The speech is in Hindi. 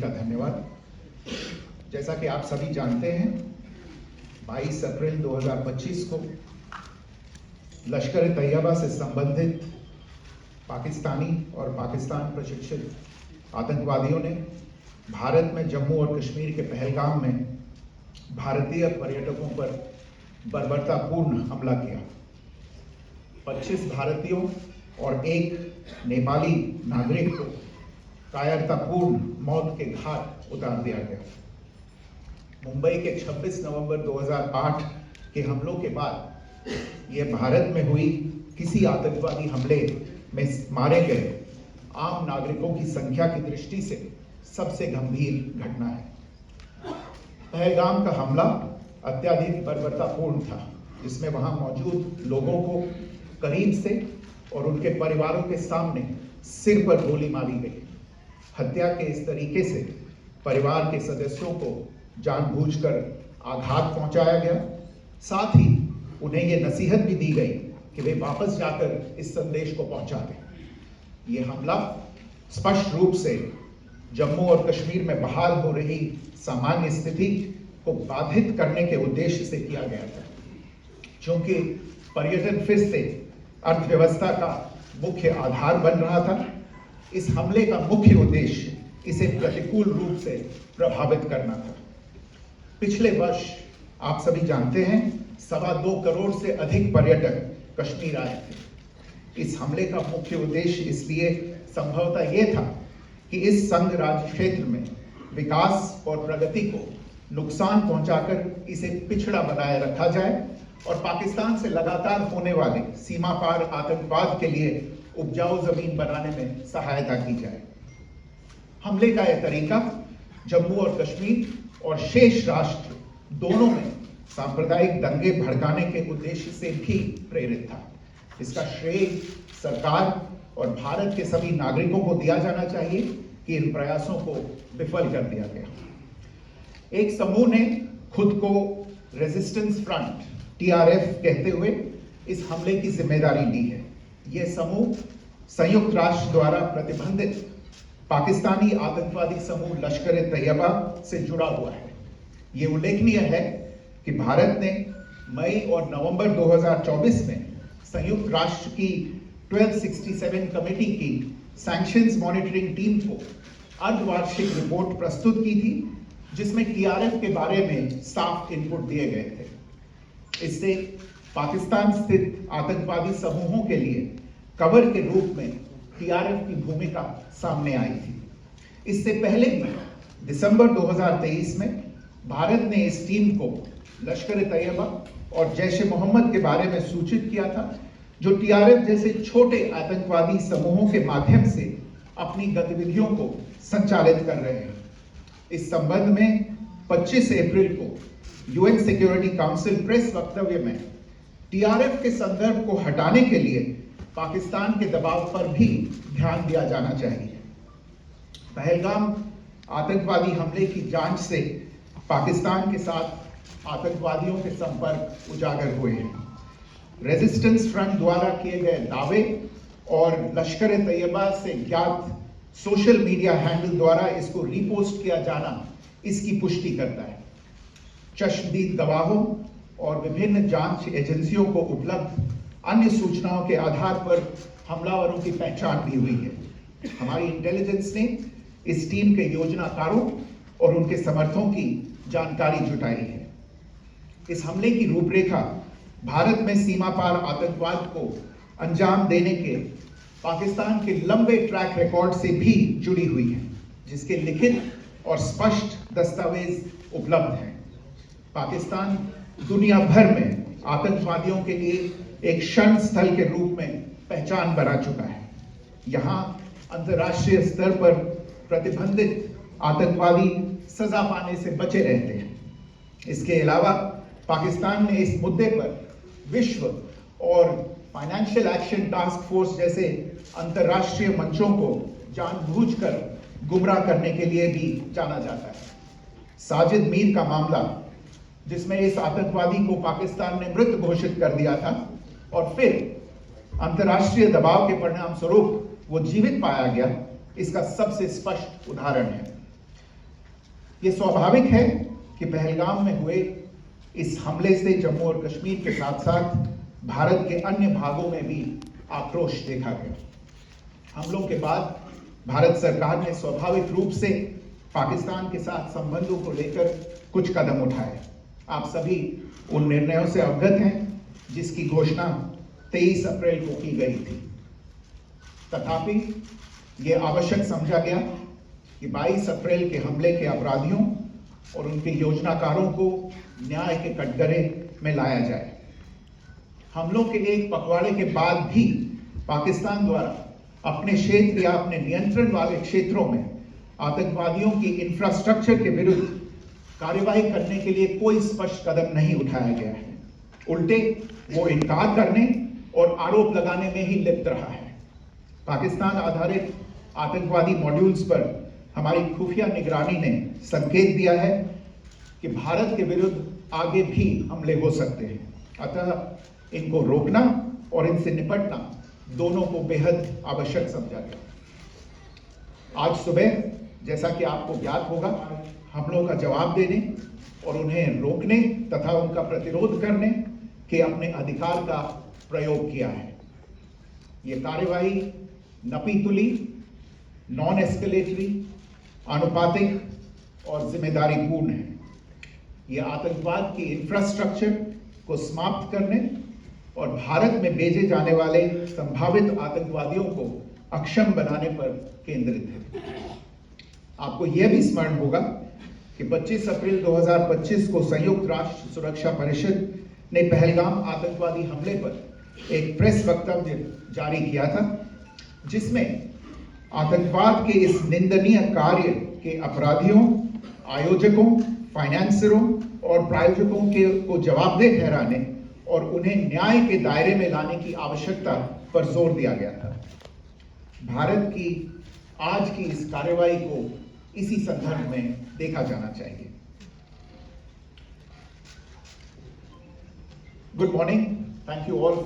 सभी का धन्यवाद। जैसा कि आप सभी जानते हैं, 22 अप्रैल 2025 को लश्कर तैयबा से संबंधित पाकिस्तानी और पाकिस्तान प्रशिक्षित आतंकवादियों ने भारत में जम्मू और कश्मीर के पहलगाम में भारतीय पर्यटकों पर बर्बरतापूर्ण हमला किया। 25 भारतीयों और एक नेपाली नागरिक को कायरतापूर्ण मौत के घाट उतार दिया गया। मुंबई के 26 नवंबर 2008 के हमलों के बाद यह भारत में हुई किसी आतंकवादी हमले में मारे गए आम नागरिकों की संख्या की दृष्टि से सबसे गंभीर घटना है। पहलगाम का हमला अत्यधिक बर्बरतापूर्ण था, जिसमें वहां मौजूद लोगों को करीब से और उनके परिवारों के सामने सिर पर गोली मारी गई। हत्या के इस तरीके से परिवार के सदस्यों को जानबूझकर आघात पहुंचाया गया। साथ ही उन्हें यह नसीहत भी दी गई कि वे वापस जाकर इस संदेश को पहुंचा दें। यह हमला स्पष्ट रूप से जम्मू और कश्मीर में बहाल हो रही सामान्य स्थिति को बाधित करने के उद्देश्य से किया गया था। क्योंकि पर्यटन फिर से अर्थव्यवस्था का मुख्य आधार बन रहा था, इस हमले का मुख्य उद्देश्य इसे प्रतिकूल रूप से प्रभावित करना था। पिछले वर्ष आप सभी जानते हैं 2.25 करोड़ से अधिक पर्यटक कश्मीर आए थे। इस हमले का मुख्य उद्देश्य इसलिए संभवतः यह था कि इस संघ राज्य क्षेत्र में विकास और प्रगति को नुकसान पहुंचाकर इसे पिछड़ा बनाए रखा जाए और पाकिस्तान से लगातार होने वाले सीमा पार आतंकवाद के लिए उपजाऊ जमीन बनाने में सहायता की जाए। हमले का यह तरीका जम्मू और कश्मीर और शेष राष्ट्र दोनों में सांप्रदायिक दंगे भड़काने के उद्देश्य से भी प्रेरित था। इसका श्रेय सरकार और भारत के सभी नागरिकों को दिया जाना चाहिए कि इन प्रयासों को विफल कर दिया गया। एक समूह ने खुद को रेजिस्टेंस फ्रंट TRF कहते हुए इस हमले की जिम्मेदारी ली है। यह समूह संयुक्त राष्ट्र द्वारा प्रतिबंधित पाकिस्तानी आतंकवादी समूह लश्कर तैयबा से जुड़ा हुआ है। यह उल्लेखनीय है कि भारत ने मई और नवंबर 2024 में संयुक्त राष्ट्र की 1267 कमेटी की सैंक्शंस मॉनिटरिंग टीम को अर्धवार्षिक रिपोर्ट प्रस्तुत की थी, जिसमें TRF के बारे में साफ इनपुट दिए गए थे। इससे पाकिस्तान स्थित आतंकवादी समूहों के लिए कवर के रूप में TRF की भूमिका सामने आई थी। इससे पहले भी दिसंबर 2023 में भारत ने इस टीम को लश्कर तैयबा और जैश ए मोहम्मद के बारे में सूचित किया था, जो TRF जैसे छोटे आतंकवादी समूहों के माध्यम से अपनी गतिविधियों को संचालित कर रहे हैं। इस संबंध में 25 अप्रैल को UN सिक्योरिटी काउंसिल प्रेस वक्तव्य में TRF के संदर्भ को हटाने के लिए पाकिस्तान के दबाव पर भी ध्यान दिया जाना चाहिए। पहलगाम आतंकवादी हमले की जांच से पाकिस्तान के साथ आतंकवादियों के संपर्क उजागर हुए हैं। रेजिस्टेंस फ्रंट द्वारा किए गए दावे और लश्कर तैयबा से ज्ञात सोशल मीडिया हैंडल द्वारा इसको रीपोस्ट किया जाना इसकी पुष्टि करता है। चश्मदीद गवाहों और विभिन्न जांच एजेंसियों को उपलब्ध अन्य सूचनाओं के आधार पर हमलावरों की पहचान भी हुई है। हमारी इंटेलिजेंस ने इस टीम के योजनाकारों और उनके समर्थकों की जानकारी जुटाई है। इस हमले की रूपरेखा भारत में सीमा पार आतंकवाद को अंजाम देने के पाकिस्तान के लंबे ट्रैक रिकॉर्ड से भी जुड़ी हुई है, जिसके लिखित और स्पष्ट दस्तावेज उपलब्ध हैं। पाकिस्तान दुनिया भर में आतंकवादियों के लिए एक शरण स्थल के रूप में पहचान बना चुका है। यहाँ अंतर्राष्ट्रीय स्तर पर प्रतिबंधित आतंकवादी सजा पाने से बचे रहते हैं। इसके अलावा पाकिस्तान ने इस मुद्दे पर विश्व और फाइनेंशियल एक्शन टास्क फोर्स जैसे अंतर्राष्ट्रीय मंचों को जानबूझकर गुमराह करने के लिए भी जाना जाता है। साजिद मीर का मामला, जिसमें इस आतंकवादी को पाकिस्तान ने मृत घोषित कर दिया था और फिर अंतर्राष्ट्रीय दबाव के परिणाम स्वरूप वो जीवित पाया गया, इसका सबसे स्पष्ट उदाहरण है। ये स्वाभाविक है कि पहलगाम में हुए इस हमले से जम्मू और कश्मीर के साथ साथ भारत के अन्य भागों में भी आक्रोश देखा गया। हमलों के बाद भारत सरकार ने स्वाभाविक रूप से पाकिस्तान के साथ संबंधों को लेकर कुछ कदम उठाए। आप सभी उन निर्णयों से अवगत हैं जिसकी घोषणा 23 अप्रैल को की गई थी। तथापि ये आवश्यक समझा गया कि 22 अप्रैल के हमले के अपराधियों और उनके योजनाकारों को न्याय के कटघरे में लाया जाए। हमलों के एक पखवाड़े के बाद भी पाकिस्तान द्वारा अपने क्षेत्र या अपने नियंत्रण वाले क्षेत्रों में आतंकवादियों की इंफ्रास्ट्रक्चर के विरुद्ध कार्यवाही करने के लिए कोई स्पष्ट कदम नहीं उठाया गया है। उल्टे वो इनकार करने और आरोप लगाने में ही लिप्त रहा है। पाकिस्तान आधारित आतंकवादी मॉड्यूल्स पर हमारी खुफिया निगरानी ने संकेत दिया है कि भारत के विरुद्ध आगे भी हमले हो सकते हैं। अतः इनको रोकना और इनसे निपटना दोनों को बेहद आवश्यक समझा गया। आज सुबह, जैसा कि आपको ज्ञात होगा, हमलों का जवाब देने और उन्हें रोकने तथा उनका प्रतिरोध करने के अपने अधिकार का प्रयोग किया है। ये कार्यवाही नपीतुली, नॉन एस्केलेटरी, अनुपातिक और जिम्मेदारीपूर्ण है। यह आतंकवाद की इंफ्रास्ट्रक्चर को समाप्त करने और भारत में भेजे जाने वाले संभावित आतंकवादियों को अक्षम बनाने पर केंद्रित है। आपको यह भी स्मरण होगा कि 25 अप्रैल 2025 को संयुक्त राष्ट्र सुरक्षा परिषद ने पहलगाम आतंकवादी हमले पर एक प्रेस वक्तव्य जारी किया था, जिसमें आतंकवाद के इस निंदनीय कार्य के अपराधियों, आयोजकों, फाइनेंसरों और प्रायोजकों को जवाबदेह ठहराने और उन्हें न्याय के दायरे में लाने की आवश्यकता पर जोर दिया गया था। भारत की आज की इस कार्रवाई को इसी संदर्भ में देखा जाना चाहिए। Good morning, thank you all.